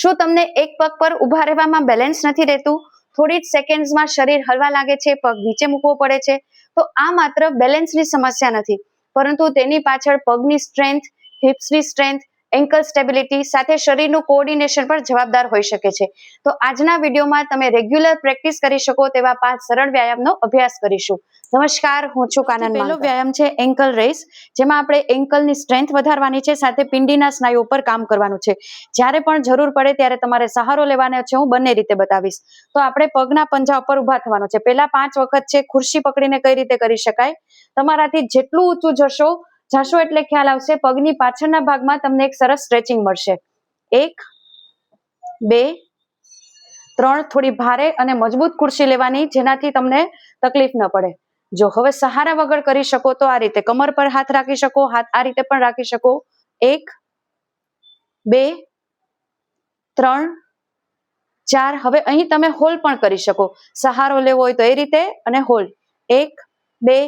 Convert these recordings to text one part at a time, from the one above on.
શું તમને એક પગ પર ઊભા રહેવામાં બેલેન્સ નથી રહેતું? થોડી જ સેકન્ડ્સમાં શરીર હલવા લાગે છે, પગ નીચે મૂકવો પડે છે? તો આ માત્ર બેલેન્સની સમસ્યા નથી, પરંતુ તેની પાછળ પગની સ્ટ્રેન્થ, હિપ્સની સ્ટ્રેન્થ, એન્કલ સ્ટેબિલિટી સાથે શરીરનું કોઓર્ડિનેશન પણ જવાબદાર હોઈ શકે છે. તો આજના વિડીયોમાં તમે રેગ્યુલર પ્રેક્ટિસ કરી શકો તેવા 5 સરળ વ્યાયામનો અભ્યાસ કરીશું. નમસ્કાર, હું છું કાનન. પહેલો વ્યાયામ છે એન્કલ રેઇઝ, જેમાં આપણે એન્કલની સ્ટ્રેન્થ વધારવાની છે, સાથે પિંડીના સ્નાયુ ઉપર કામ કરવાનું છે. જ્યારે પણ જરૂર પડે ત્યારે તમારે સહારો લેવાનો છે. હું બંને રીતે બતાવીશ. તો આપણે પગના પંજા ઉપર ઊભા થવાનું છે. પહેલા 5 વખત છે ખુરશી પકડીને કઈ રીતે કરી શકાય. તમારાથી જેટલું ઊંચું જશો એટલે ખ્યાલ આવશે. પગની પાછળના ભાગમાં તમને એક સરસ સ્ટ્રેચિંગ મળશે. 1 2 3, થોડી ભારે અને મજબૂત ખુરશી લેવાની, જેનાથી તમને તકલીફ ન પડે. જો હવે સહારા વગર કરી શકો તો આ રીતે કમર પર હાથ રાખી શકો, હાથ આ રીતે પણ રાખી શકો. 1 2 3 4. હવે અહીં તમે હોલ્ડ પણ કરી શકો. સહારો લેવો હોય તો એ રીતે, અને હોલ્ડ. 1 2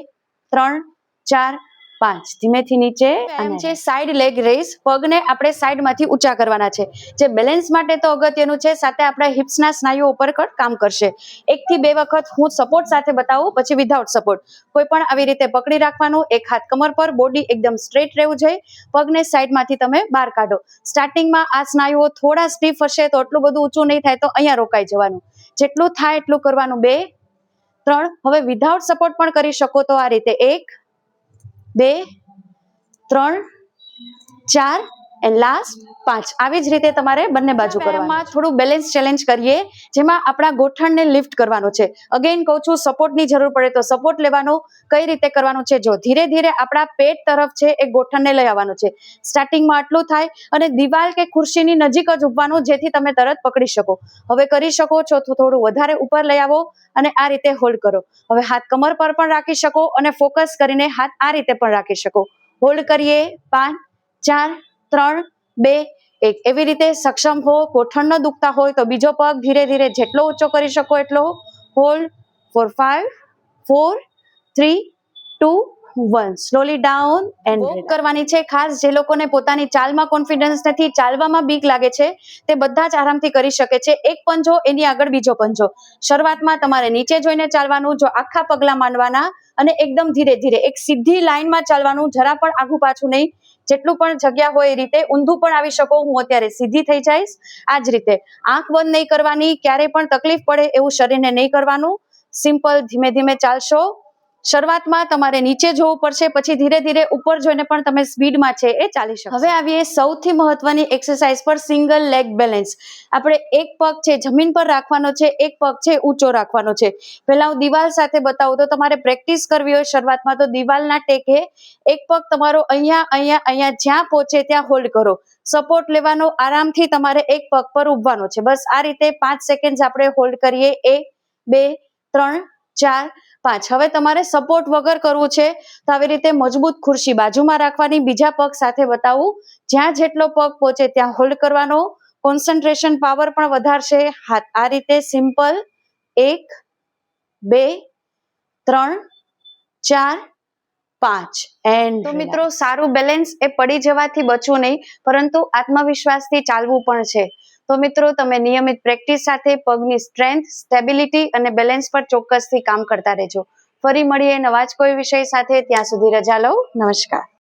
3 4 5. ધીમેથી નીચે. અને છે સાઈડ લેગ રેઇઝ. પગને આપણે સાઈડમાંથી ઊંચા કરવાના છે, જે બેલેન્સ માટે તો અગત્યનું છે, સાથે આપણા હિપ્સના સ્નાયુઓ ઉપર કામ કરશે. 1 થી 2 વખત હું સપોર્ટ સાથે બતાવું, પછી વિધાઉટ સપોર્ટ. કોઈ પણ આવી રીતે પકડી રાખવાનું, એક હાથ કમર પર, બોડી એકદમ સ્ટ્રેટ રહેવું જોઈએ. પગને સાઈડમાંથી તમે બહાર કાઢો. સ્ટાર્ટિંગમાં આ સ્નાયુઓ થોડા સ્ટીફ હશે, તો એટલું બધું ઊંચું નહીં થાય, તો અહીંયા રોકાઈ જવાનું. જેટલું થાય એટલું કરવાનું. 2 3. હવે વિધાઉટ સપોર્ટ પણ કરી શકો તો આ રીતે 1 2 3 4 એન્ડ લાસ્ટ 5. આવી જ રીતે તમારે બંને બાજુ કરવાનું. થોડું બેલેન્સ ચેલેન્જ કરીએ, જેમાં આપણા ગોઠણને લિફ્ટ કરવાનું છે. અગેન કહું છું, સપોર્ટની જરૂર પડે તો સપોર્ટ લેવાનો. કઈ રીતે કરવાનું છે? જો ધીરે ધીરે આપણા પેટ તરફ છે એ ગોઠણને લઈ આવવાનું છે. સ્ટાર્ટિંગમાં આટલું થાય અને દિવાલ કે ખુરશીની નજીક જ ઊભવાનું, જેથી તમે તરત પકડી શકો. હવે કરી શકો છો તો થોડું વધારે ઉપર લઈ આવો અને આ રીતે હોલ્ડ કરો. હવે હાથ કમર પર પણ રાખી શકો અને ફોકસ કરીને હાથ આ રીતે પણ રાખી શકો. હોલ્ડ કરીએ. 5 4 3 2 1. એવી રીતે સક્ષમ હો. ગોઠણ ન દુખતા હોય તો બીજો પગ ધીરે ધીરે જેટલો ઊંચો કરી શકો એટલો. Hold for 5 4 3 2 1. Slowly down and walk કરવાની છે. ખાસ જે લોકોને પોતાની ચાલમાં કોન્ફિડન્સ નથી, ચાલવામાં બીક લાગે છે, તે બધા જ આરામથી કરી શકે છે. એક પંજો, એની આગળ બીજો પંજો. શરૂઆતમાં તમારે નીચે જોઈને ચાલવાનું, જો આખા પગલા માંડવાના, અને એકદમ ધીરે ધીરે એક સીધી લાઈનમાં ચાલવાનું, જરા પણ આઘું પાછું નહીં. જેટલું પણ જગ્યા હોય એ રીતે. ઊંધું પણ આવી શકો. હું અત્યારે સીધી થઈ જઈશ. આ જ રીતે આંખ બંધ નહીં કરવાની. ક્યારેય પણ તકલીફ પડે એવું શરીરને નહીં કરવાનું. સિમ્પલ ધીમે ધીમે ચાલશો. શરૂઆતમાં તમારે નીચે જોવું પડશે, પછી ધીરે ધીરે ઉપર જોઈને પણ તમે સ્પીડમાં છે એ ચાલી શકો. હવે આવીએ સૌથી મહત્વની એક્સરસાઇઝ પર, સિંગલ લેગ બેલેન્સ. આપણે એક પગ છે જમીન પર રાખવાનો છે, એક પગ છે ઊંચો રાખવાનો છે. પહેલા હું દિવાલ સાથે બતાવું. તો તમારે પ્રેક્ટિસ કરવી હોય શરૂઆતમાં તો દિવાલના ટેકે એક પગ તમારો અહીંયા જ્યાં પહોંચે ત્યાં હોલ્ડ કરો. સપોર્ટ લેવાનો, આરામથી તમારે એક પગ પર ઊભવાનો છે. બસ આ રીતે 5 સેકન્ડ આપણે હોલ્ડ કરીએ. 1 2 3 4 5. હવે તમારે સપોર્ટ વગર કરવું છે, તો આવી રીતે મજબૂત ખુરશી બાજુમાં રાખવાની. બીજા પગ સાથે બતાવું. જ્યાં જેટલો પગ પહોંચે ત્યાં હોલ્ડ કરવાનો. કોન્સન્ટ્રેશન પાવર પણ વધારશે. હાથ આ રીતે સિમ્પલ. 1 2 3 4 5. એન્ડ તો મિત્રો, સારું બેલેન્સ એ પડી જવાથી બચવું નહીં, પરંતુ આત્મવિશ્વાસથી ચાલવું પણ છે. તો મિત્રો, તમે નિયમિત પ્રેક્ટિસ સાથે પગની સ્ટ્રેન્થ, સ્ટેબિલિટી અને બેલેન્સ પર ચોક્કસથી કામ કરતા રહેજો. ફરી મળીએ નવા જ કોઈ વિષય સાથે. ત્યાં સુધી રજા લઉં. નમસ્કાર.